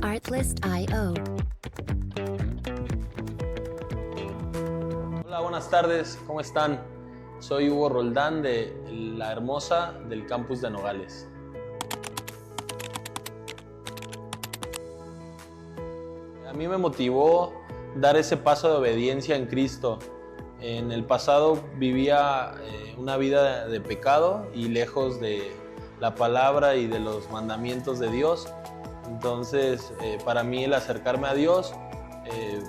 Artlist.io. Hola, buenas tardes, ¿cómo están? Soy Hugo Roldán de La Hermosa del campus de Nogales. A mí me motivó dar ese paso de obediencia en Cristo. En el pasado vivía una vida de pecado y lejos de la palabra y de los mandamientos de Dios. Entonces, para mí el acercarme a Dios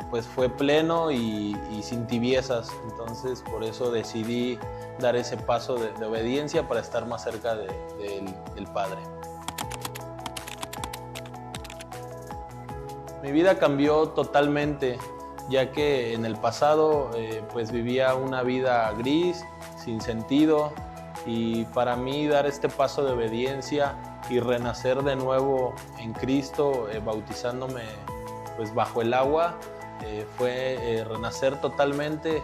pues fue pleno y sin tibiezas. Entonces, por eso decidí dar ese paso de obediencia para estar más cerca del Padre. Mi vida cambió totalmente, ya que en el pasado pues vivía una vida gris, sin sentido, y para mí dar este paso de obediencia y renacer de nuevo en Cristo, bautizándome pues bajo el agua, fue renacer totalmente,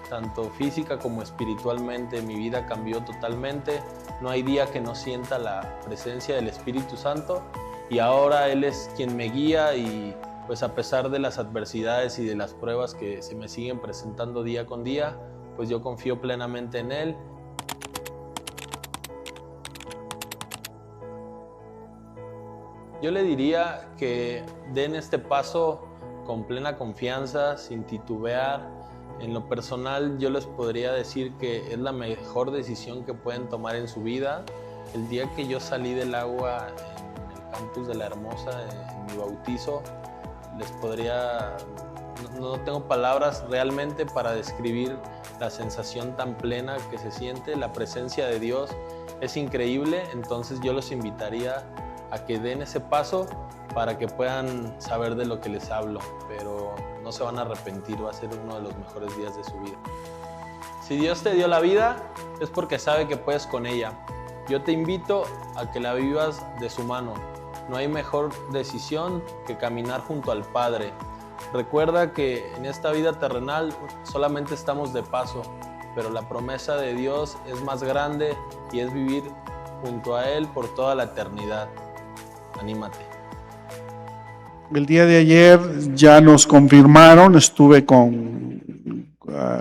tanto física como espiritualmente. Mi vida cambió totalmente, no hay día que no sienta la presencia del Espíritu Santo, y ahora Él es quien me guía, y pues a pesar de las adversidades y de las pruebas que se me siguen presentando día con día, pues yo confío plenamente en Él. Yo le diría que den este paso con plena confianza, sin titubear. En lo personal, yo les podría decir que es la mejor decisión que pueden tomar en su vida. El día que yo salí del agua en el campus de La Hermosa, en mi bautizo, les podría, no tengo palabras realmente para describir la sensación tan plena que se siente. La presencia de Dios es increíble. Entonces yo los invitaría a que den ese paso para que puedan saber de lo que les hablo, pero no se van a arrepentir, va a ser uno de los mejores días de su vida. Si Dios te dio la vida, es porque sabe que puedes con ella. Yo te invito a que la vivas de su mano. No hay mejor decisión que caminar junto al Padre. Recuerda que en esta vida terrenal solamente estamos de paso, pero la promesa de Dios es más grande y es vivir junto a Él por toda la eternidad. Anímate. El día de ayer ya nos confirmaron, estuve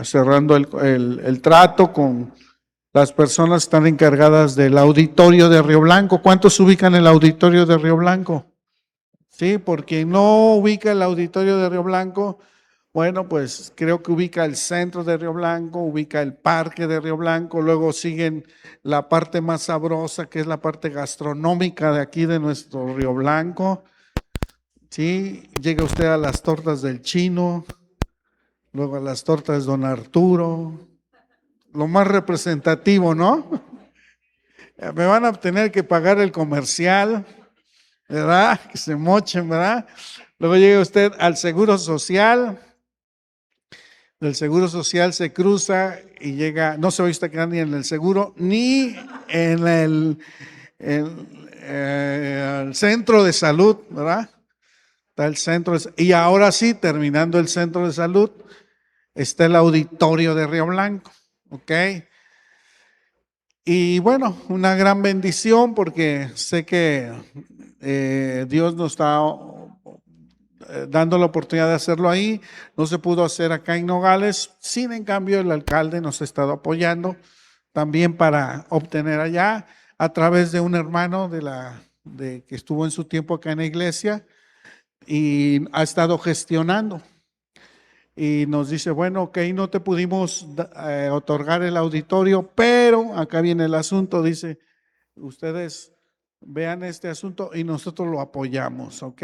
cerrando el trato con las personas que están encargadas del auditorio de Río Blanco. ¿Cuántos ubican el auditorio de Río Blanco? Sí, porque no ubica el auditorio de Río Blanco, bueno, pues creo que ubica el centro de Río Blanco, ubica el parque de Río Blanco, luego siguen la parte más sabrosa, que es la parte gastronómica de aquí de nuestro Río Blanco. Sí, llega usted a las tortas del Chino, luego a las tortas Don Arturo, lo más representativo, ¿no? Me van a tener que pagar el comercial, ¿verdad? Que se mochen, ¿verdad? Luego llega usted al Seguro Social, del Seguro Social se cruza y llega, no se va a quedar ni en el seguro, ni en el centro de salud, ¿verdad? Está el centro, y ahora sí, terminando el centro de salud, está el auditorio de Río Blanco, ¿ok? Y bueno, una gran bendición porque sé que Dios nos está dando la oportunidad de hacerlo ahí. No se pudo hacer acá en Nogales, sin en cambio el alcalde nos ha estado apoyando también para obtener allá a través de un hermano que estuvo en su tiempo acá en la iglesia y ha estado gestionando. Y nos dice, bueno, ok, no te pudimos otorgar el auditorio, pero acá viene el asunto, dice, ustedes vean este asunto y nosotros lo apoyamos, ¿ok?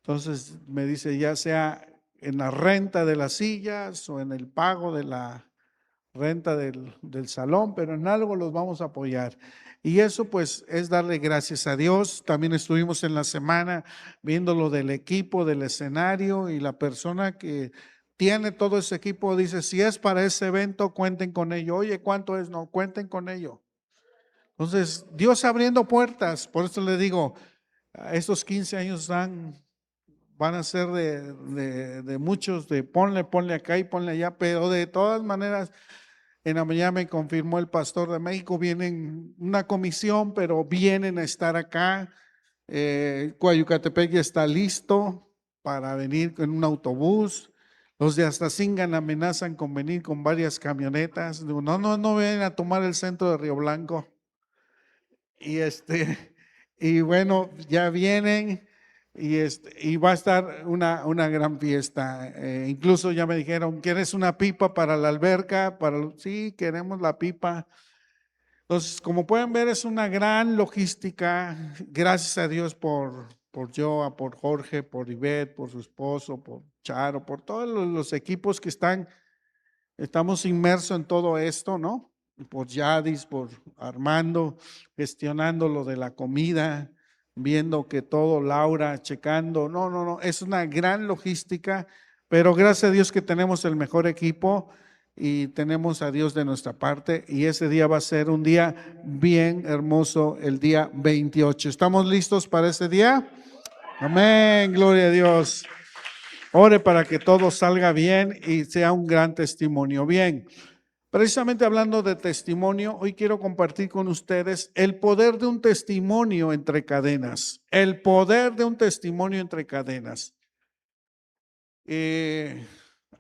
Entonces me dice, ya sea en la renta de las sillas o en el pago de la renta del salón, pero en algo los vamos a apoyar. Y eso pues es darle gracias a Dios. También estuvimos en la semana viendo lo del equipo, del escenario, y la persona que tiene todo ese equipo dice, si es para ese evento, cuenten con ello. Oye, ¿cuánto es? No, cuenten con ello. Entonces, Dios abriendo puertas, por eso le digo, estos 15 años van a ser de muchos, de ponle acá y ponle allá, pero de todas maneras, en la mañana me confirmó el pastor de México, vienen una comisión, pero vienen a estar acá Coayucatepec ya está listo para venir en un autobús. Los de Astacingan amenazan con venir con varias camionetas. Digo, no ven a tomar el centro de Río Blanco. Y y bueno, ya vienen y va a estar una gran fiesta. Incluso ya me dijeron, ¿quieres una pipa para la alberca? Sí, queremos la pipa. Entonces, como pueden ver, es una gran logística. Gracias a Dios por Joa, por Jorge, por Ivette, por su esposo, por Charo, por todos los equipos que estamos inmersos en todo esto, ¿no? Por Yadis, por Armando, gestionando lo de la comida, viendo que todo, Laura, checando. No, es una gran logística, pero gracias a Dios que tenemos el mejor equipo y tenemos a Dios de nuestra parte, y ese día va a ser un día bien hermoso, el día 28. ¿Estamos listos para ese día? Amén, gloria a Dios. Ore para que todo salga bien y sea un gran testimonio. Bien, precisamente hablando de testimonio, hoy quiero compartir con ustedes el poder de un testimonio entre cadenas. El poder de un testimonio entre cadenas.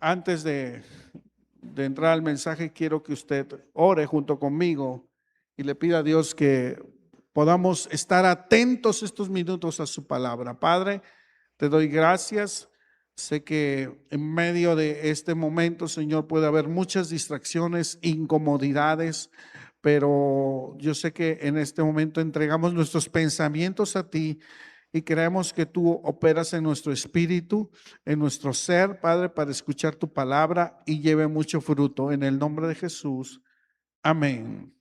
Antes de entrar al mensaje, quiero que usted ore junto conmigo y le pida a Dios que podamos estar atentos estos minutos a su palabra. Padre, te doy gracias. Sé que en medio de este momento, Señor, puede haber muchas distracciones, incomodidades, pero yo sé que en este momento entregamos nuestros pensamientos a ti y creemos que tú operas en nuestro espíritu, en nuestro ser, Padre, para escuchar tu palabra y lleve mucho fruto. En el nombre de Jesús. Amén.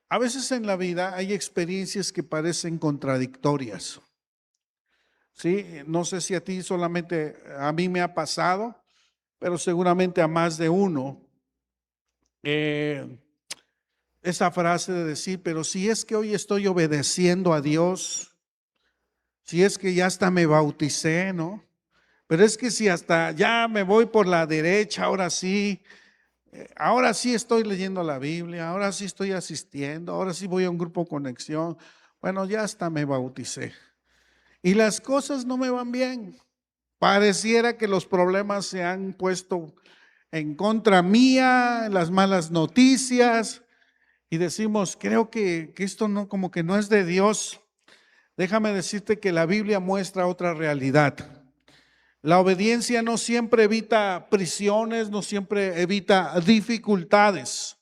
A veces en la vida hay experiencias que parecen contradictorias. Sí, no sé si a ti solamente, a mí me ha pasado, pero seguramente a más de uno. Esa frase de decir, pero si es que hoy estoy obedeciendo a Dios, si es que ya hasta me bauticé, ¿no? Pero es que si hasta ya me voy por la derecha, ahora sí estoy leyendo la Biblia, ahora sí estoy asistiendo, ahora sí voy a un grupo conexión. Bueno, ya hasta me bauticé. Y las cosas no me van bien. Pareciera que los problemas se han puesto en contra mía, las malas noticias, y decimos, creo que esto no, como que no es de Dios. Déjame decirte que la Biblia muestra otra realidad. La obediencia no siempre evita prisiones, no siempre evita dificultades.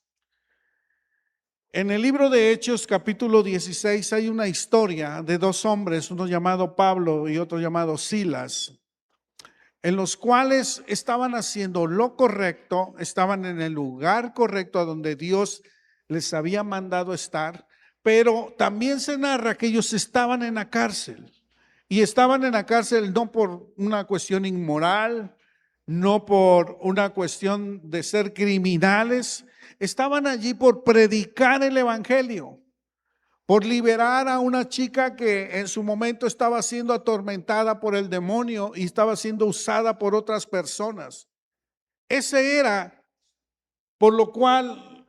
En el libro de Hechos, capítulo 16, hay una historia de dos hombres, uno llamado Pablo y otro llamado Silas, en los cuales estaban haciendo lo correcto, estaban en el lugar correcto a donde Dios les había mandado estar, pero también se narra que ellos estaban en la cárcel. Y estaban en la cárcel no por una cuestión inmoral, no por una cuestión de ser criminales, estaban allí por predicar el evangelio, por liberar a una chica que en su momento estaba siendo atormentada por el demonio y estaba siendo usada por otras personas. Ese era por lo cual,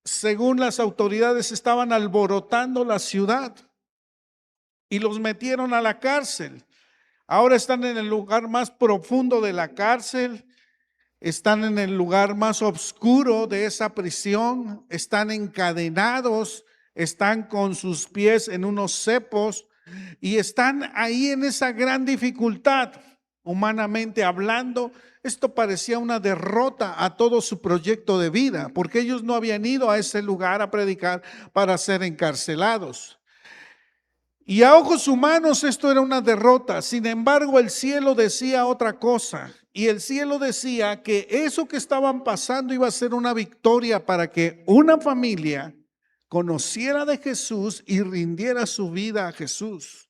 según las autoridades, estaban alborotando la ciudad y los metieron a la cárcel. Ahora están en el lugar más profundo de la cárcel, están en el lugar más oscuro de esa prisión, están encadenados, están con sus pies en unos cepos y están ahí en esa gran dificultad. Humanamente hablando, esto parecía una derrota a todo su proyecto de vida, porque ellos no habían ido a ese lugar a predicar para ser encarcelados. Y a ojos humanos esto era una derrota. Sin embargo, el cielo decía otra cosa. Y el cielo decía que eso que estaban pasando iba a ser una victoria para que una familia conociera de Jesús y rindiera su vida a Jesús.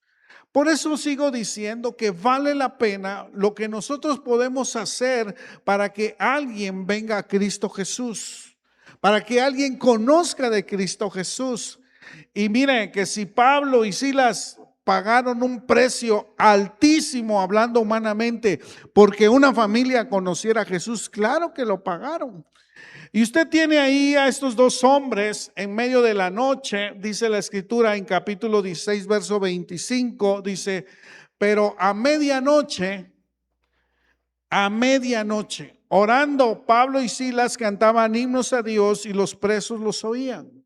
Por eso sigo diciendo que vale la pena lo que nosotros podemos hacer para que alguien venga a Cristo Jesús, para que alguien conozca de Cristo Jesús. Y miren que si Pablo y Silas pagaron un precio altísimo, hablando humanamente, porque una familia conociera a Jesús. Claro que lo pagaron. Y usted tiene ahí a estos dos hombres en medio de la noche, dice la escritura en capítulo 16, verso 25, dice, pero a medianoche, orando, Pablo y Silas cantaban himnos a Dios y los presos los oían.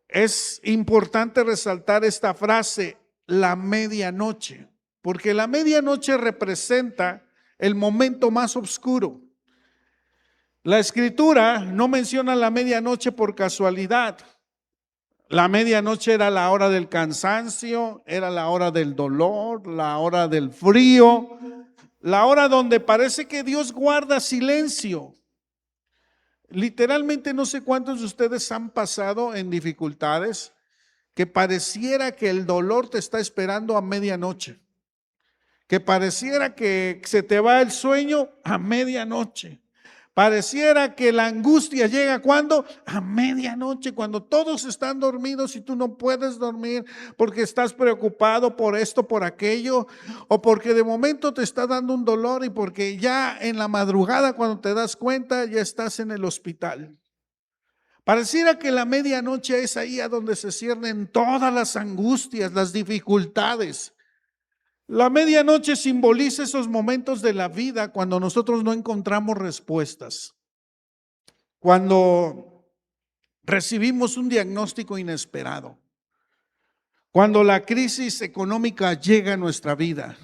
Es importante resaltar esta frase, la medianoche, porque la medianoche representa el momento más oscuro. La escritura no menciona la medianoche por casualidad. La medianoche era la hora del cansancio, era la hora del dolor, la hora del frío, la hora donde parece que Dios guarda silencio. Literalmente no sé cuántos de ustedes han pasado en dificultades que pareciera que el dolor te está esperando a medianoche, que pareciera que se te va el sueño a medianoche. Pareciera que la angustia llega cuando a medianoche, cuando todos están dormidos y tú no puedes dormir porque estás preocupado por esto, por aquello, o porque de momento te está dando un dolor y porque ya en la madrugada cuando te das cuenta ya estás en el hospital. Pareciera que la medianoche es ahí a donde se ciernen todas las angustias, las dificultades. La medianoche simboliza esos momentos de la vida cuando nosotros no encontramos respuestas, cuando recibimos un diagnóstico inesperado, cuando la crisis económica llega a nuestra vida,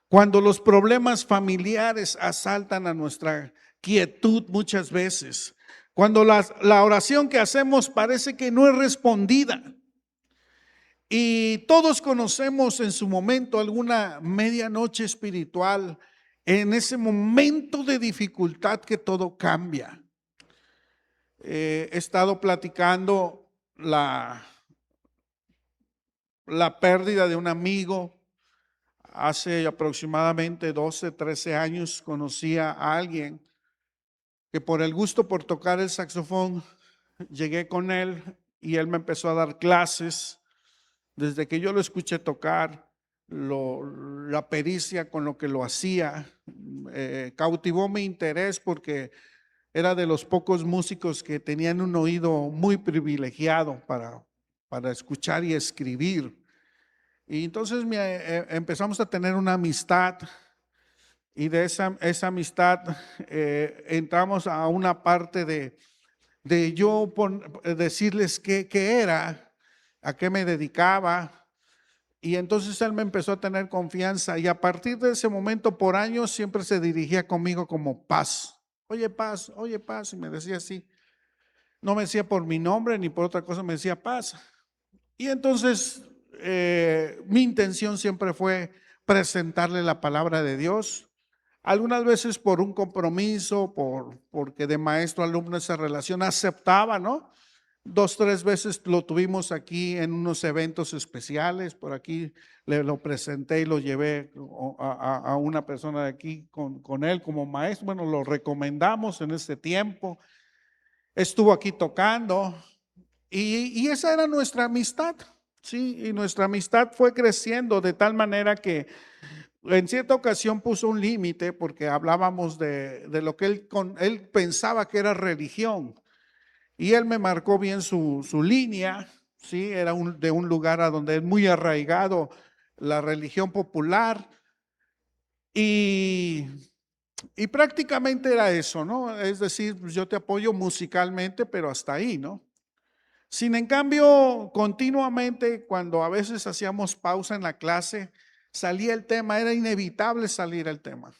cuando los problemas familiares asaltan a nuestra quietud muchas veces, cuando la oración que hacemos parece que no es respondida. Y todos conocemos en su momento alguna medianoche espiritual, en ese momento de dificultad que todo cambia. He estado platicando la pérdida de un amigo. Hace aproximadamente 12, 13 años conocí a alguien que por el gusto por tocar el saxofón, llegué con él y él me empezó a dar clases. Desde que yo lo escuché tocar, la pericia con lo que lo hacía, cautivó mi interés porque era de los pocos músicos que tenían un oído muy privilegiado para escuchar y escribir. Y entonces empezamos a tener una amistad y de esa amistad entramos a una parte de yo decirles qué era, a qué me dedicaba, y entonces él me empezó a tener confianza y a partir de ese momento por años siempre se dirigía conmigo como Paz, oye Paz, y me decía así, no me decía por mi nombre ni por otra cosa, me decía Paz. Y entonces mi intención siempre fue presentarle la palabra de Dios, algunas veces por un compromiso, porque de maestro a alumno esa relación aceptaba, ¿no? 2, 3 veces lo tuvimos aquí en unos eventos especiales, por aquí le lo presenté y lo llevé a una persona de aquí con él como maestro, bueno, lo recomendamos en ese tiempo, estuvo aquí tocando y esa era nuestra amistad, sí, y nuestra amistad fue creciendo de tal manera que en cierta ocasión puso un límite porque hablábamos de lo que él pensaba que era religión. Y él me marcó bien su línea, ¿sí? Era de un lugar a donde es muy arraigado la religión popular y prácticamente era eso, ¿no? Es decir, pues yo te apoyo musicalmente, pero hasta ahí, ¿no? Sin en cambio, continuamente cuando a veces hacíamos pausa en la clase, salía el tema, era inevitable salir el tema.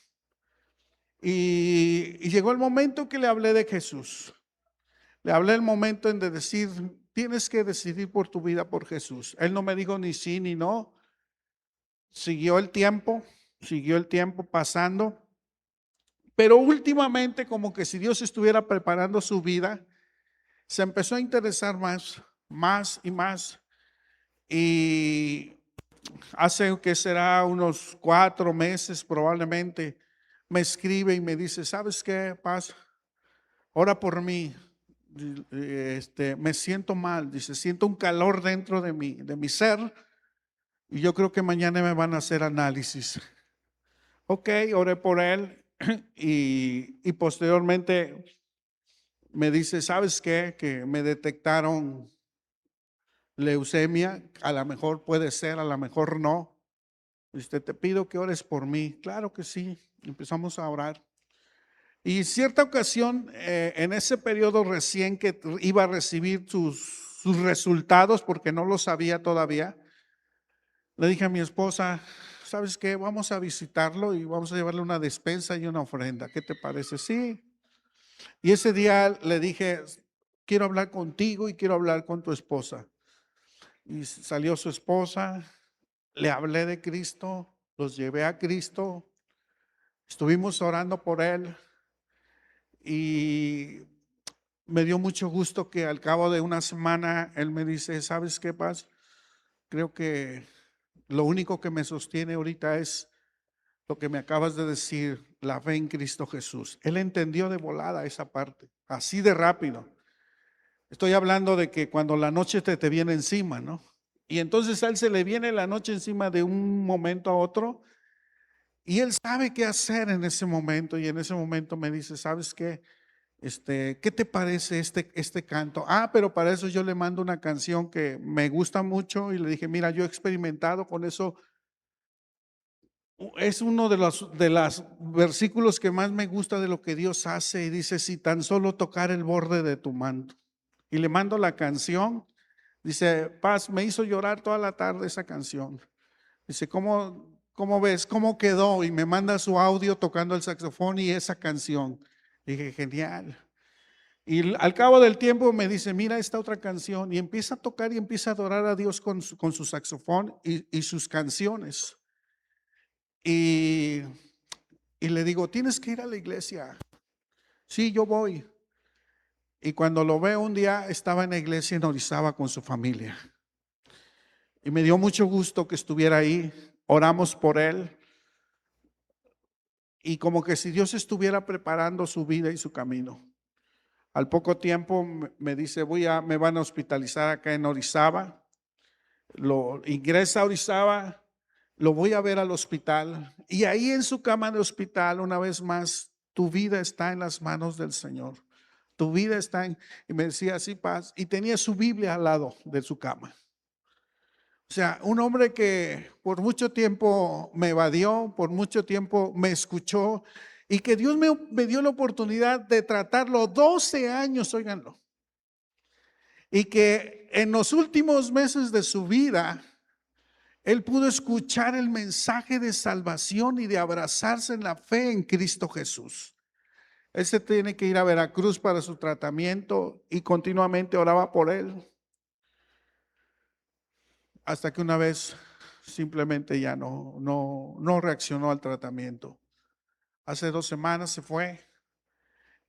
Y llegó el momento que le hablé de Jesús. Le hablé el momento en de decir, tienes que decidir por tu vida por Jesús. Él no me dijo ni sí ni no. Siguió el tiempo pasando. Pero últimamente, como que si Dios estuviera preparando su vida, se empezó a interesar más y más. Y hace que será unos 4 meses probablemente, me escribe y me dice, ¿sabes qué, Paz? Ora por mí. Me siento mal, dice, siento un calor dentro de mi ser y yo creo que mañana me van a hacer análisis. Ok, oré por él y posteriormente me dice, ¿sabes qué? Que me detectaron leucemia, a lo mejor puede ser, a lo mejor no. Te pido que ores por mí. Claro que sí, empezamos a orar. Y cierta ocasión, en ese periodo recién que iba a recibir sus resultados, porque no lo sabía todavía, le dije a mi esposa, ¿sabes qué? Vamos a visitarlo y vamos a llevarle una despensa y una ofrenda. ¿Qué te parece? Sí. Y ese día le dije, quiero hablar contigo y quiero hablar con tu esposa. Y salió su esposa, le hablé de Cristo, los llevé a Cristo, estuvimos orando por él y me dio mucho gusto que al cabo de una semana él me dice, ¿sabes qué, Paz? Creo que lo único que me sostiene ahorita es lo que me acabas de decir, la fe en Cristo Jesús. Él entendió de volada esa parte, así de rápido. Estoy hablando de que cuando la noche te viene encima, ¿no? Y entonces a él se le viene la noche encima de un momento a otro y él sabe qué hacer en ese momento. Y en ese momento me dice, ¿sabes qué? ¿Qué te parece este canto? Pero para eso yo le mando una canción que me gusta mucho y le dije, mira, yo he experimentado con eso. Es uno de los versículos que más me gusta de lo que Dios hace y dice, si tan solo tocar el borde de tu manto. Y le mando la canción. Dice, Paz, me hizo llorar toda la tarde esa canción. Dice, ¿cómo ves? ¿Cómo quedó? Y me manda su audio tocando el saxofón y esa canción. Dije, genial. Y al cabo del tiempo me dice, mira esta otra canción. Y empieza a tocar y empieza a adorar a Dios con su saxofón y sus canciones. Y, y le digo, tienes que ir a la iglesia. Sí, yo voy. Y cuando lo veo un día, estaba en la iglesia en Orizaba con su familia. Y me dio mucho gusto que estuviera ahí. Oramos por él. Y como que si Dios estuviera preparando su vida y su camino. Al poco tiempo me dice, me van a hospitalizar acá en Orizaba. Lo ingresa a Orizaba, lo voy a ver al hospital. Y ahí en su cama de hospital, una vez más, tu vida está en las manos del Señor. Tu vida está en, y me decía así, Paz, y tenía su Biblia al lado de su cama. O sea, un hombre que por mucho tiempo me evadió, por mucho tiempo me escuchó y que Dios me dio la oportunidad de tratarlo 12 años, óiganlo. Y que en los últimos meses de su vida, él pudo escuchar el mensaje de salvación y de abrazarse en la fe en Cristo Jesús. Él se tiene que ir a Veracruz para su tratamiento y continuamente oraba por él. Hasta que una vez simplemente ya no reaccionó al tratamiento. Hace 2 semanas se fue.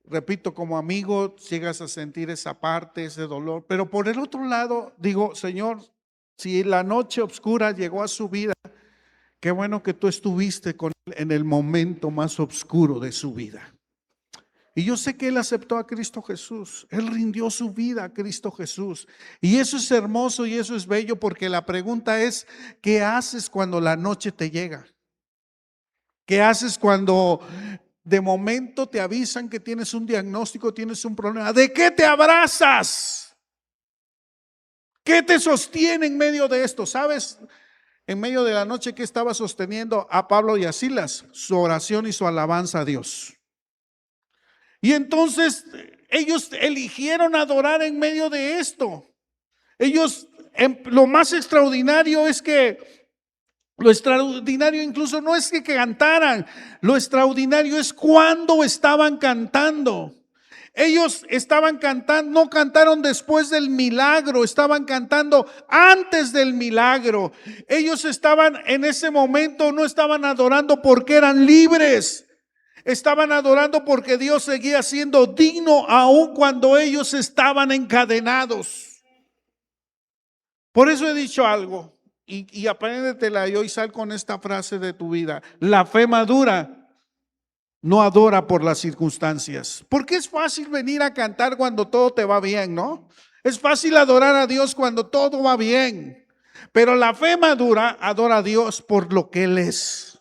Repito, como amigo llegas a sentir esa parte, ese dolor. Pero por el otro lado, digo, Señor, si la noche oscura llegó a su vida, qué bueno que tú estuviste con él en el momento más oscuro de su vida. Y yo sé que él aceptó a Cristo Jesús. Él rindió su vida a Cristo Jesús. Y eso es hermoso y eso es bello porque la pregunta es, ¿qué haces cuando la noche te llega? ¿Qué haces cuando de momento te avisan que tienes un diagnóstico, tienes un problema? ¿De qué te abrazas? ¿Qué te sostiene en medio de esto? ¿Sabes? En medio de la noche, ¿qué estaba sosteniendo a Pablo y a Silas? Su oración y su alabanza a Dios. Y entonces ellos eligieron adorar en medio de esto. Ellos, lo más extraordinario es que, lo extraordinario incluso no es que cantaran, lo extraordinario es cuando estaban cantando. Ellos estaban cantando, no cantaron después del milagro, estaban cantando antes del milagro. Ellos estaban en ese momento, no estaban adorando porque eran libres. Estaban adorando porque Dios seguía siendo digno aun cuando ellos estaban encadenados. Por eso he dicho algo y apréndetela y hoy sal con esta frase de tu vida. La fe madura no adora por las circunstancias. Porque es fácil venir a cantar cuando todo te va bien, ¿no? Es fácil adorar a Dios cuando todo va bien. Pero la fe madura adora a Dios por lo que Él es.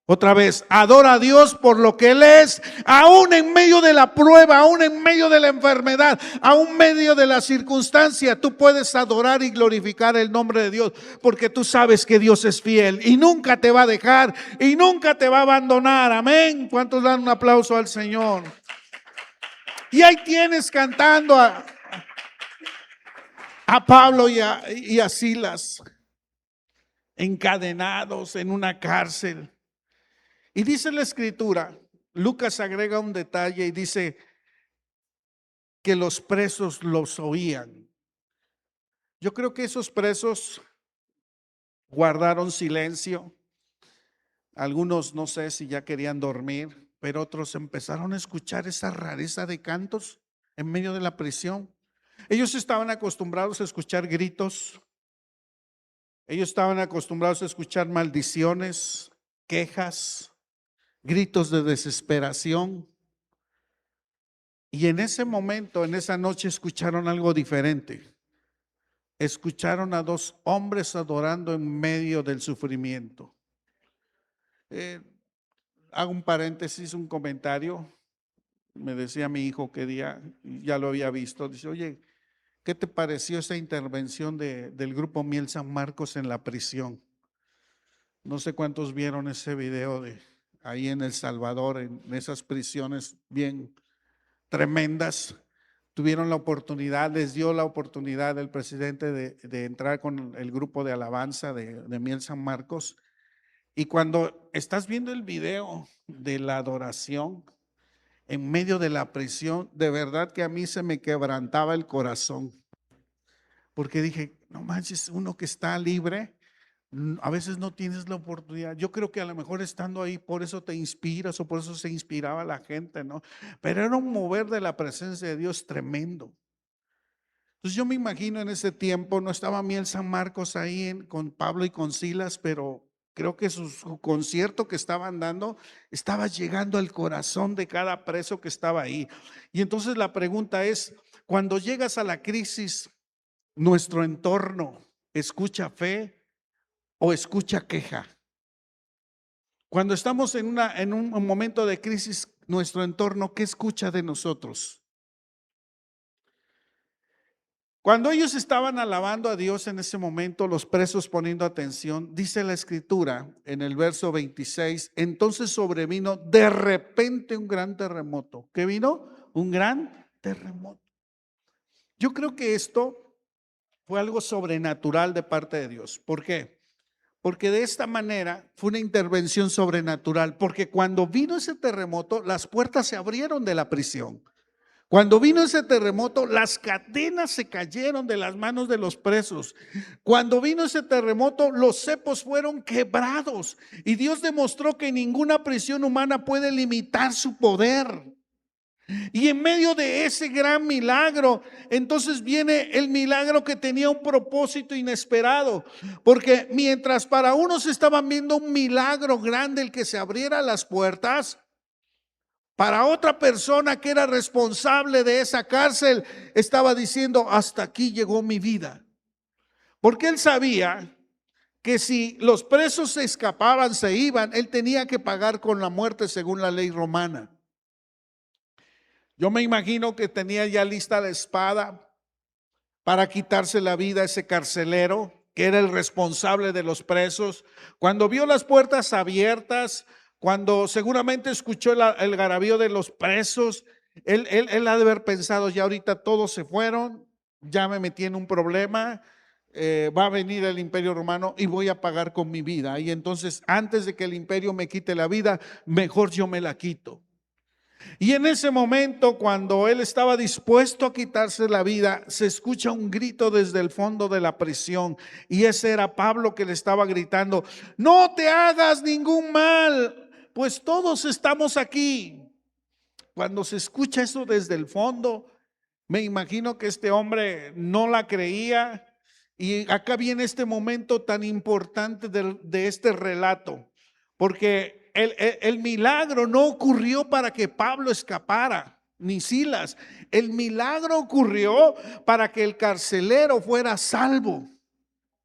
Otra vez, adora a Dios por lo que Él es, aún en medio de la prueba, aún en medio de la enfermedad, aún en medio de la circunstancia. Tú puedes adorar y glorificar el nombre de Dios, porque tú sabes que Dios es fiel y nunca te va a dejar y nunca te va a abandonar. Amén. ¿Cuántos dan un aplauso al Señor? Y ahí tienes cantando a Pablo y a Silas, encadenados en una cárcel. Y dice la escritura, Lucas agrega un detalle y dice que los presos los oían. Yo creo que esos presos guardaron silencio. Algunos no sé si ya querían dormir, pero otros empezaron a escuchar esa rareza de cantos en medio de la prisión. Ellos estaban acostumbrados a escuchar gritos. Ellos estaban acostumbrados a escuchar maldiciones, quejas, gritos de desesperación. Y en ese momento, en esa noche, escucharon algo diferente. Escucharon a dos hombres adorando en medio del sufrimiento. Hago un paréntesis, un comentario. Me decía mi hijo que día, ya lo había visto, dice, oye, ¿qué te pareció esa intervención del grupo Miel San Marcos en la prisión? No sé cuántos vieron ese video de ahí en El Salvador, en esas prisiones bien tremendas. Tuvieron la oportunidad, les dio la oportunidad el presidente de entrar con el grupo de alabanza de Miel San Marcos. Y cuando estás viendo el video de la adoración en medio de la prisión, de verdad que a mí se me quebrantaba el corazón. Porque dije, no manches, uno que está libre, a veces no tienes la oportunidad. Yo creo que a lo mejor estando ahí, por eso te inspiras o por eso se inspiraba la gente, ¿no? Pero era un mover de la presencia de Dios tremendo. Entonces yo me imagino en ese tiempo, no estaba Miel San Marcos ahí con Pablo y con Silas, pero creo que su concierto que estaban dando estaba llegando al corazón de cada preso que estaba ahí. Y entonces la pregunta es, cuando llegas a la crisis, ¿nuestro entorno escucha fe o escucha queja? Cuando estamos en un momento de crisis, nuestro entorno, ¿qué escucha de nosotros? Cuando ellos estaban alabando a Dios en ese momento, los presos poniendo atención, dice la escritura en el verso 26, entonces sobrevino de repente un gran terremoto. ¿Qué vino? Un gran terremoto. Yo creo que esto fue algo sobrenatural de parte de Dios. ¿Por qué? Porque de esta manera fue una intervención sobrenatural, porque cuando vino ese terremoto, las puertas se abrieron de la prisión. Cuando vino ese terremoto, las cadenas se cayeron de las manos de los presos. Cuando vino ese terremoto, los cepos fueron quebrados. Y Dios demostró que ninguna prisión humana puede limitar su poder. Y en medio de ese gran milagro, entonces viene el milagro que tenía un propósito inesperado. Porque mientras para unos estaban viendo un milagro grande, el que se abriera las puertas, para otra persona que era responsable de esa cárcel, estaba diciendo, hasta aquí llegó mi vida. Porque él sabía que si los presos se escapaban, se iban, él tenía que pagar con la muerte según la ley romana. Yo me imagino que tenía ya lista la espada para quitarse la vida a ese carcelero, que era el responsable de los presos. Cuando vio las puertas abiertas, cuando seguramente escuchó el garabío de los presos, él ha de haber pensado, ya ahorita todos se fueron, ya me metí en un problema, va a venir el imperio romano y voy a pagar con mi vida. Y entonces, antes de que el imperio me quite la vida, mejor yo me la quito. Y en ese momento, cuando él estaba dispuesto a quitarse la vida, se escucha un grito desde el fondo de la prisión. Y ese era Pablo que le estaba gritando, no te hagas ningún mal, pues todos estamos aquí. Cuando se escucha eso desde el fondo, me imagino que este hombre no la creía. Y acá viene este momento tan importante de este relato, porque el milagro no ocurrió para que Pablo escapara, ni Silas. El milagro ocurrió para que el carcelero fuera salvo.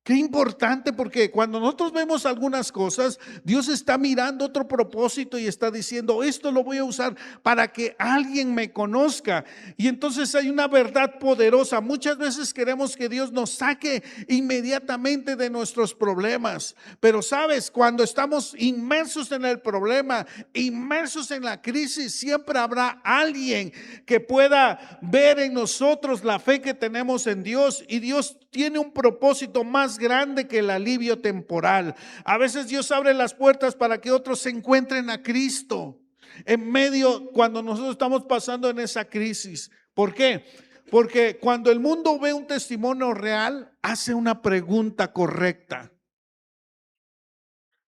Qué importante, porque cuando nosotros vemos algunas cosas, Dios está mirando otro propósito y está diciendo, esto lo voy a usar para que alguien me conozca. Y entonces hay una verdad poderosa. Muchas veces queremos que Dios nos saque inmediatamente de nuestros problemas, pero sabes, cuando estamos inmersos en el problema, inmersos en la crisis, siempre habrá alguien que pueda ver en nosotros la fe que tenemos en Dios, y Dios tiene un propósito más grande que el alivio temporal. A veces Dios abre las puertas para que otros se encuentren a Cristo en medio, cuando nosotros estamos pasando en esa crisis. ¿Por qué? Porque cuando el mundo ve un testimonio real, hace una pregunta correcta.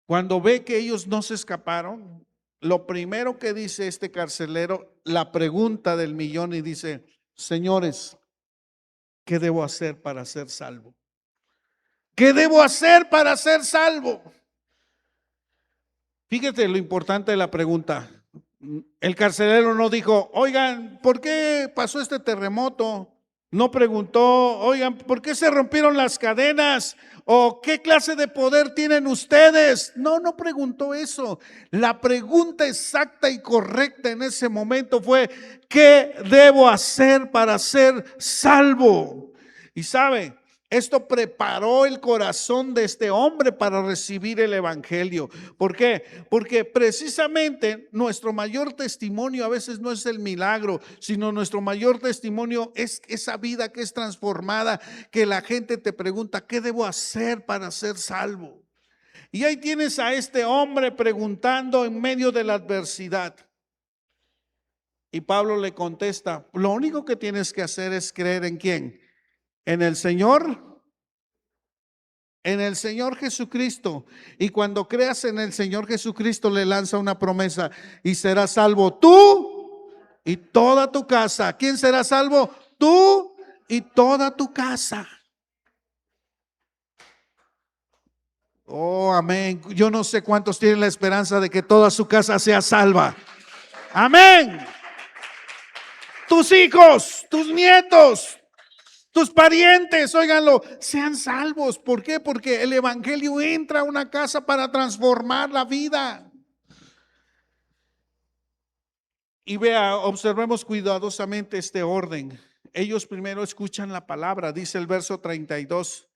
Cuando ve que ellos no se escaparon, lo primero que dice este carcelero, la pregunta del millón, y dice, señores, ¿qué debo hacer para ser salvo? ¿Qué debo hacer para ser salvo? Fíjate lo importante de la pregunta. El carcelero no dijo, oigan, ¿por qué pasó este terremoto? No preguntó, oigan, ¿por qué se rompieron las cadenas? ¿O qué clase de poder tienen ustedes? No preguntó eso. La pregunta exacta y correcta en ese momento fue, ¿qué debo hacer para ser salvo? Y sabe, esto preparó el corazón de este hombre para recibir el evangelio. ¿Por qué? Porque precisamente nuestro mayor testimonio a veces no es el milagro, sino nuestro mayor testimonio es esa vida que es transformada, que la gente te pregunta, ¿qué debo hacer para ser salvo? Y ahí tienes a este hombre preguntando en medio de la adversidad. Y Pablo le contesta, lo único que tienes que hacer es creer en ¿quién? En el Señor Jesucristo. Y cuando creas en el Señor Jesucristo, le lanza una promesa, y serás salvo tú y toda tu casa. ¿Quién será salvo? Tú y toda tu casa. Oh, amén. Yo no sé cuántos tienen la esperanza de que toda su casa sea salva. Amén. Tus hijos, tus nietos, tus parientes, óiganlo, sean salvos. ¿Por qué? Porque el evangelio entra a una casa para transformar la vida. Y vea, observemos cuidadosamente este orden. Ellos primero escuchan la palabra, dice el verso 32.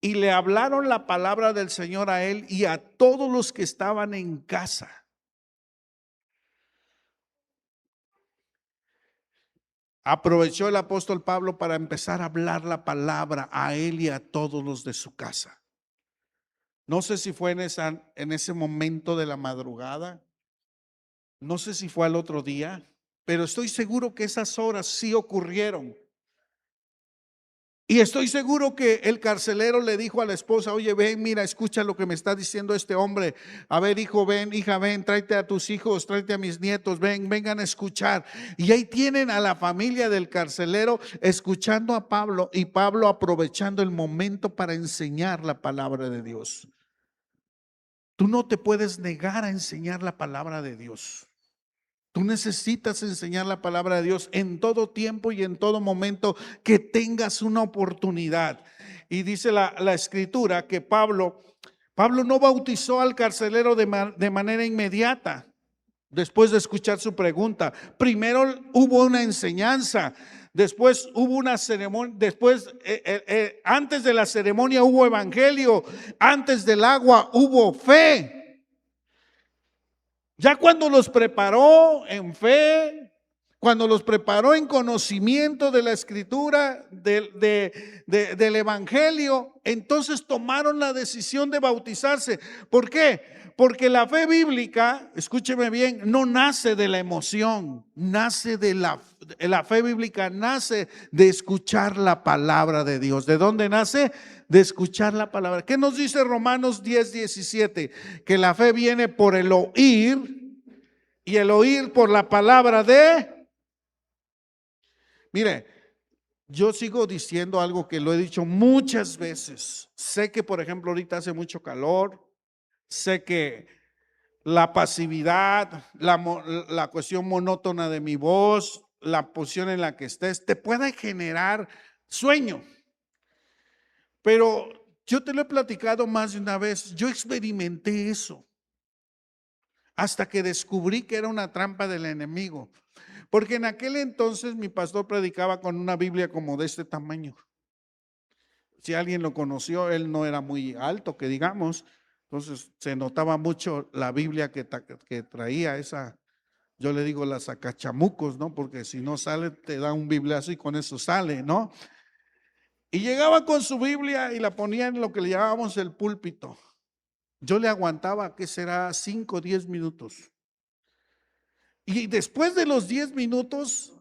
Y le hablaron la palabra del Señor a él y a todos los que estaban en casa. Aprovechó el apóstol Pablo para empezar a hablar la palabra a él y a todos los de su casa. No sé si fue en ese momento de la madrugada, no sé si fue al otro día, pero estoy seguro que esas horas sí ocurrieron. Y estoy seguro que el carcelero le dijo a la esposa, oye, ven, mira, escucha lo que me está diciendo este hombre. A ver, hijo, ven, hija, ven, tráete a tus hijos, tráete a mis nietos, vengan a escuchar. Y ahí tienen a la familia del carcelero escuchando a Pablo, y Pablo aprovechando el momento para enseñar la palabra de Dios. Tú no te puedes negar a enseñar la palabra de Dios. Tú necesitas enseñar la palabra de Dios en todo tiempo y en todo momento que tengas una oportunidad. Y dice la escritura que Pablo no bautizó al carcelero de manera inmediata. Después de escuchar su pregunta, primero hubo una enseñanza, después hubo una ceremonia, después antes de la ceremonia hubo evangelio, antes del agua hubo fe. Ya cuando los preparó en fe, cuando los preparó en conocimiento de la escritura, del evangelio, entonces tomaron la decisión de bautizarse. ¿Por qué? Porque la fe bíblica, escúcheme bien, no nace de la emoción, nace de la fe bíblica, nace de escuchar la palabra de Dios. ¿De dónde nace? De escuchar la palabra. ¿Qué nos dice Romanos 10:17? Que la fe viene por el oír, y el oír por la palabra de... Mire, yo sigo diciendo algo que lo he dicho muchas veces. Sé que, por ejemplo, ahorita hace mucho calor. Sé que la pasividad, la cuestión monótona de mi voz, la posición en la que estés, te puede generar sueño. Pero yo te lo he platicado más de una vez, yo experimenté eso hasta que descubrí que era una trampa del enemigo. Porque en aquel entonces mi pastor predicaba con una Biblia como de este tamaño. Si alguien lo conoció, él no era muy alto, que digamos, entonces se notaba mucho la Biblia que traía esa, yo le digo las sacachamucos, ¿no? Porque si no sale, te da un bibliazo y con eso sale, ¿no? Y llegaba con su Biblia y la ponía en lo que le llamábamos el púlpito. Yo le aguantaba, ¿qué será? 5 o 10 minutos. Y después de los 10 minutos,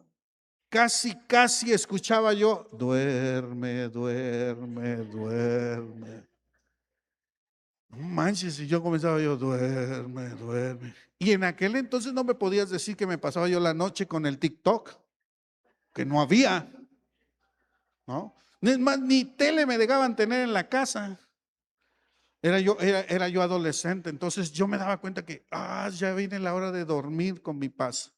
casi escuchaba yo, duerme, duerme, duerme. No manches, y yo comenzaba yo, duerme, duerme. Y en aquel entonces no me podías decir que me pasaba yo la noche con el TikTok, que no había, ¿no? Es más, ni tele me dejaban tener en la casa. Era yo adolescente, entonces yo me daba cuenta que, ya viene la hora de dormir con mi paz,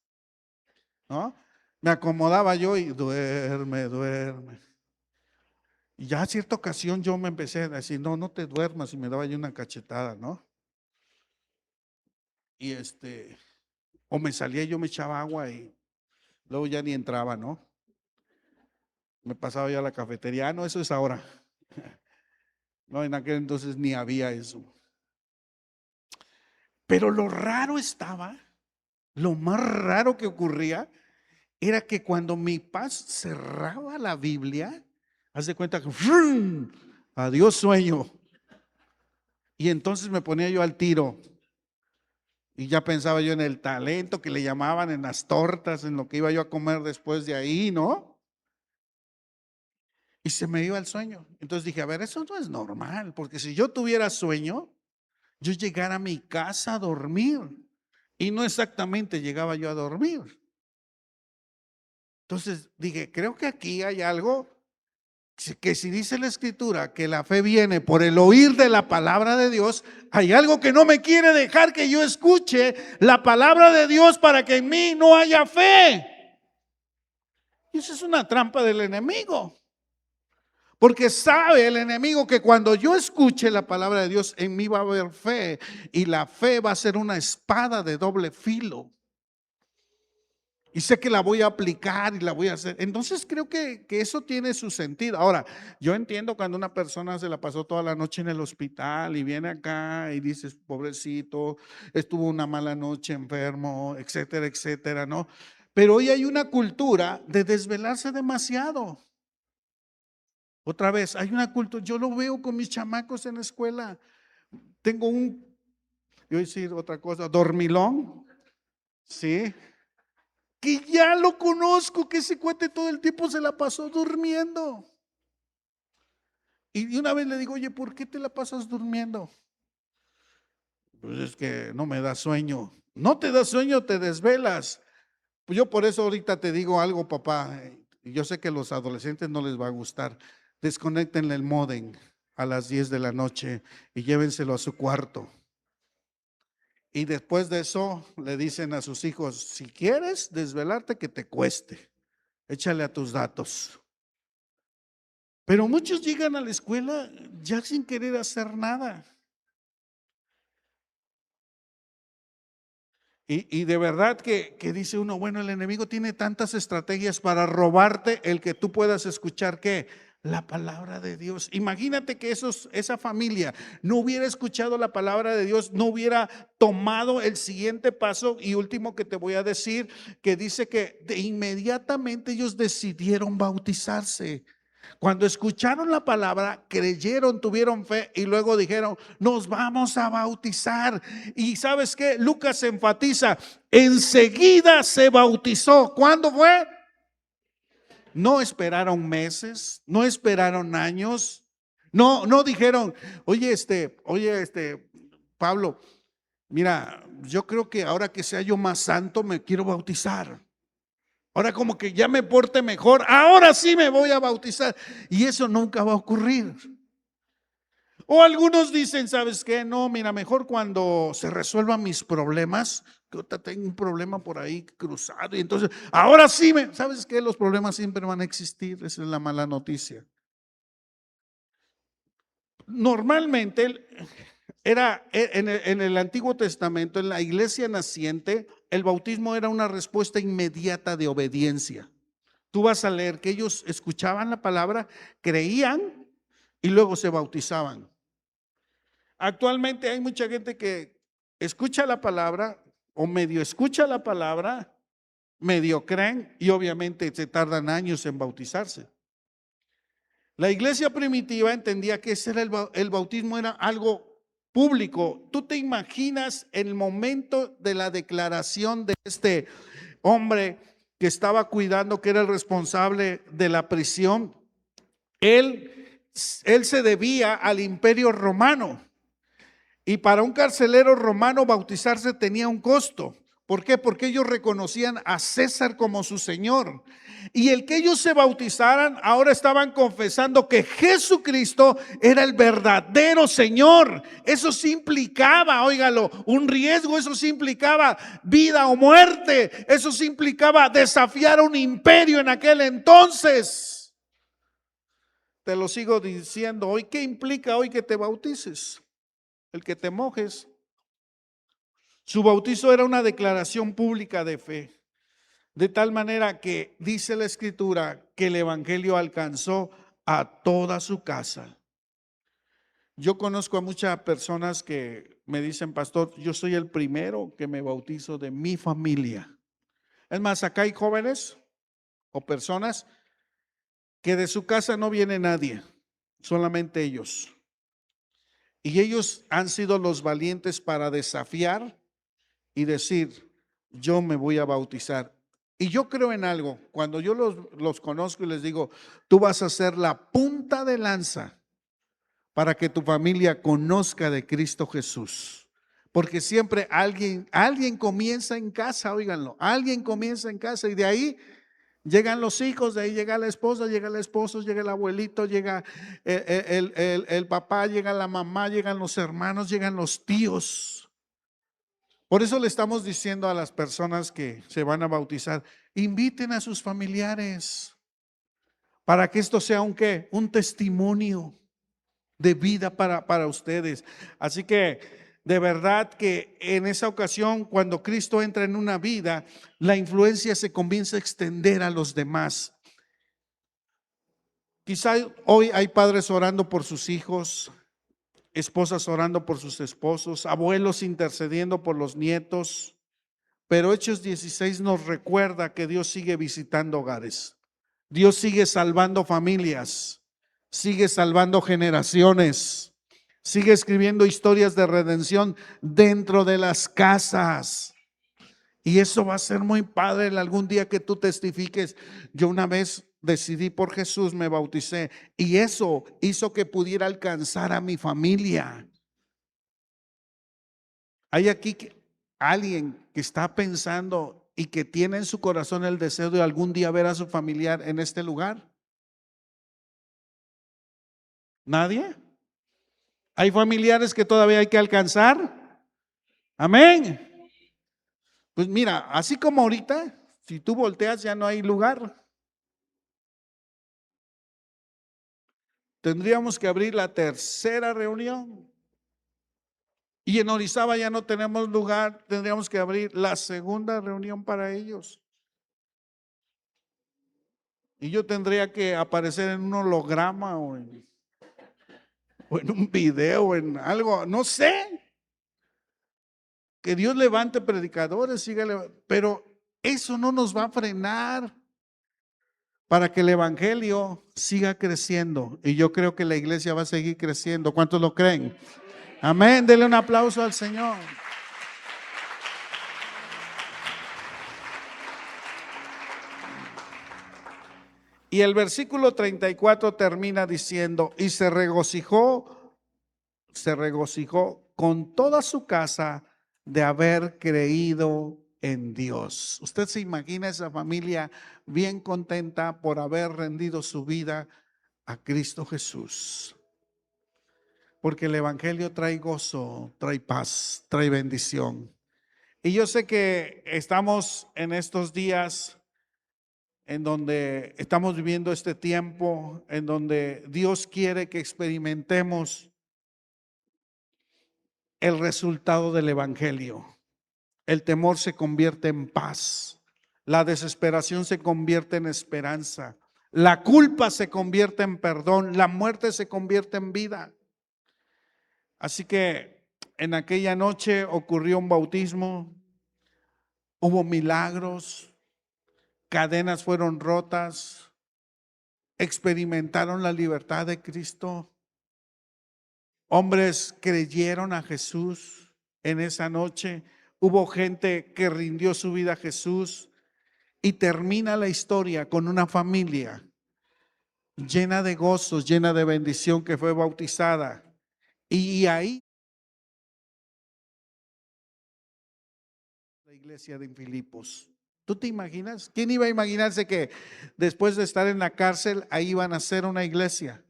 ¿no? Me acomodaba yo y duerme, duerme. Y ya a cierta ocasión yo me empecé a decir, no te duermas, y me daba yo una cachetada, ¿no? Y o me salía, yo me echaba agua y luego ya ni entraba, ¿no? Me pasaba ya a la cafetería, no, eso es ahora. No, en aquel entonces ni había eso. Pero lo raro estaba, lo más raro que ocurría, era que cuando mi paz cerraba la Biblia, haz de cuenta que ¡frum! Adiós sueño. Y entonces me ponía yo al tiro. Y ya pensaba yo en el talento que le llamaban, en las tortas, en lo que iba yo a comer después de ahí, ¿no? Y se me iba el sueño. Entonces dije, a ver, eso no es normal, porque si yo tuviera sueño, yo llegara a mi casa a dormir. Y no exactamente llegaba yo a dormir. Entonces dije, creo que aquí hay algo que si dice la escritura que la fe viene por el oír de la palabra de Dios, hay algo que no me quiere dejar que yo escuche la palabra de Dios para que en mí no haya fe. Y eso es una trampa del enemigo. Porque sabe el enemigo que cuando yo escuche la palabra de Dios, en mí va a haber fe. Y la fe va a ser una espada de doble filo. Y sé que la voy a aplicar y la voy a hacer. Entonces creo que eso tiene su sentido. Ahora, yo entiendo cuando una persona se la pasó toda la noche en el hospital y viene acá y dices, pobrecito, estuvo una mala noche enfermo, etcétera, etcétera, ¿no? Pero hoy hay una cultura de desvelarse demasiado. Otra vez, hay una cultura, yo lo veo con mis chamacos en la escuela. Tengo yo voy a decir otra cosa, dormilón, ¿sí? Que ya lo conozco, que ese cuate todo el tiempo se la pasó durmiendo. Y una vez le digo, oye, ¿por qué te la pasas durmiendo? Pues es que no me da sueño. No te da sueño, te desvelas. Pues yo por eso ahorita te digo algo, papá. Y yo sé que a los adolescentes no les va a gustar. Desconéctenle el módem a las 10 de la noche y llévenselo a su cuarto. Y después de eso le dicen a sus hijos, si quieres desvelarte, que te cueste, échale a tus datos. Pero muchos llegan a la escuela ya sin querer hacer nada. Y de verdad que dice uno, bueno, el enemigo tiene tantas estrategias para robarte el que tú puedas escuchar, ¿qué? La palabra de Dios. Imagínate que esa familia no hubiera escuchado la palabra de Dios, no hubiera tomado el siguiente paso. Y último que te voy a decir, que dice que de inmediatamente ellos decidieron bautizarse. Cuando escucharon la palabra, creyeron, tuvieron fe y luego dijeron, nos vamos a bautizar. Y ¿sabes qué? Lucas enfatiza, enseguida se bautizó. ¿Cuándo fue? No esperaron meses, no esperaron años, no dijeron, oye, Pablo, mira, yo creo que ahora que sea yo más santo me quiero bautizar. Ahora como que ya me porte mejor, ahora sí me voy a bautizar. Y eso nunca va a ocurrir. O algunos dicen, ¿sabes qué? No, mira, mejor cuando se resuelvan mis problemas, que ahorita tengo un problema por ahí cruzado y entonces, ahora sí, ¿sabes qué? Los problemas siempre van a existir, esa es la mala noticia. Normalmente era en el Antiguo Testamento, en la iglesia naciente, el bautismo era una respuesta inmediata de obediencia. Tú vas a leer que ellos escuchaban la palabra, creían y luego se bautizaban. Actualmente hay mucha gente que escucha la palabra o medio escucha la palabra, medio creen y obviamente se tardan años en bautizarse. La iglesia primitiva entendía que ese era el bautismo era algo público. Tú te imaginas el momento de la declaración de este hombre que estaba cuidando, que era el responsable de la prisión. Él se debía al imperio romano. Y para un carcelero romano bautizarse tenía un costo. ¿Por qué? Porque ellos reconocían a César como su Señor. Y el que ellos se bautizaran, ahora estaban confesando que Jesucristo era el verdadero Señor. Eso sí implicaba, óigalo, un riesgo, eso sí implicaba vida o muerte. Eso sí implicaba desafiar a un imperio en aquel entonces. Te lo sigo diciendo hoy. ¿Qué implica hoy que te bautices? El que te mojes. Su bautizo era una declaración pública de fe, de tal manera que dice la Escritura que el evangelio alcanzó a toda su casa. Yo conozco a muchas personas que me dicen, pastor, yo soy el primero que me bautizo de mi familia. Es más, acá hay jóvenes o personas que de su casa no viene nadie, solamente ellos. Y ellos han sido los valientes para desafiar y decir, yo me voy a bautizar. Y yo creo en algo, cuando yo los conozco y les digo, tú vas a ser la punta de lanza para que tu familia conozca de Cristo Jesús. Porque siempre alguien comienza en casa, óiganlo, alguien comienza en casa y de ahí llegan los hijos, de ahí llega la esposa, llega el esposo, llega el abuelito, llega el papá, llega la mamá, llegan los hermanos, llegan los tíos. Por eso le estamos diciendo a las personas que se van a bautizar, inviten a sus familiares para que esto sea un ¿qué? Un testimonio de vida para ustedes. Así que de verdad que en esa ocasión, cuando Cristo entra en una vida, la influencia se comienza a extender a los demás. Quizá hoy hay padres orando por sus hijos, esposas orando por sus esposos, abuelos intercediendo por los nietos. Pero Hechos 16 nos recuerda que Dios sigue visitando hogares. Dios sigue salvando familias, sigue salvando generaciones, sigue escribiendo historias de redención dentro de las casas. Y eso va a ser muy padre algún día que tú testifiques. Yo una vez decidí por Jesús, me bauticé y eso hizo que pudiera alcanzar a mi familia. Hay aquí alguien que está pensando y que tiene en su corazón el deseo de algún día ver a su familiar en este lugar. ¿Nadie? ¿Hay familiares que todavía hay que alcanzar? Amén. Pues mira, así como ahorita, si tú volteas ya no hay lugar. Tendríamos que abrir la tercera reunión. Y en Orizaba ya no tenemos lugar, tendríamos que abrir la segunda reunión para ellos. Y yo tendría que aparecer en un holograma o en un video, o en algo, no sé. Que Dios levante predicadores, sígale, pero eso no nos va a frenar para que el evangelio siga creciendo. Y yo creo que la iglesia va a seguir creciendo. ¿Cuántos lo creen? Amén. Denle un aplauso al Señor. Y el versículo 34 termina diciendo, y se regocijó con toda su casa de haber creído en Dios. Usted se imagina esa familia bien contenta por haber rendido su vida a Cristo Jesús. porque el evangelio trae gozo, trae paz, trae bendición. Y yo sé que estamos en estos días en donde estamos viviendo este tiempo, en donde Dios quiere que experimentemos el resultado del evangelio. El temor se convierte en paz, la desesperación se convierte en esperanza, la culpa se convierte en perdón, la muerte se convierte en vida. Así que en aquella noche ocurrió un bautismo, hubo milagros, cadenas fueron rotas, experimentaron la libertad de Cristo. Hombres creyeron a Jesús en esa noche. Hubo gente que rindió su vida a Jesús y termina la historia con una familia llena de gozos, llena de bendición, que fue bautizada. Y ahí la iglesia de Filipos. ¿Tú te imaginas? ¿Quién iba a imaginarse que después de estar en la cárcel ahí iban a hacer una iglesia?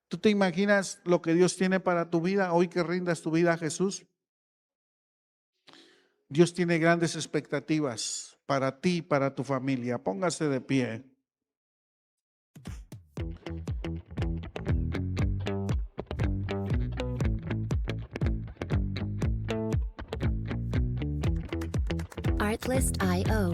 ¿Tú te imaginas lo que Dios tiene para tu vida hoy que rindas tu vida a Jesús? Dios tiene grandes expectativas para ti y para tu familia. Póngase de pie. Artlist.io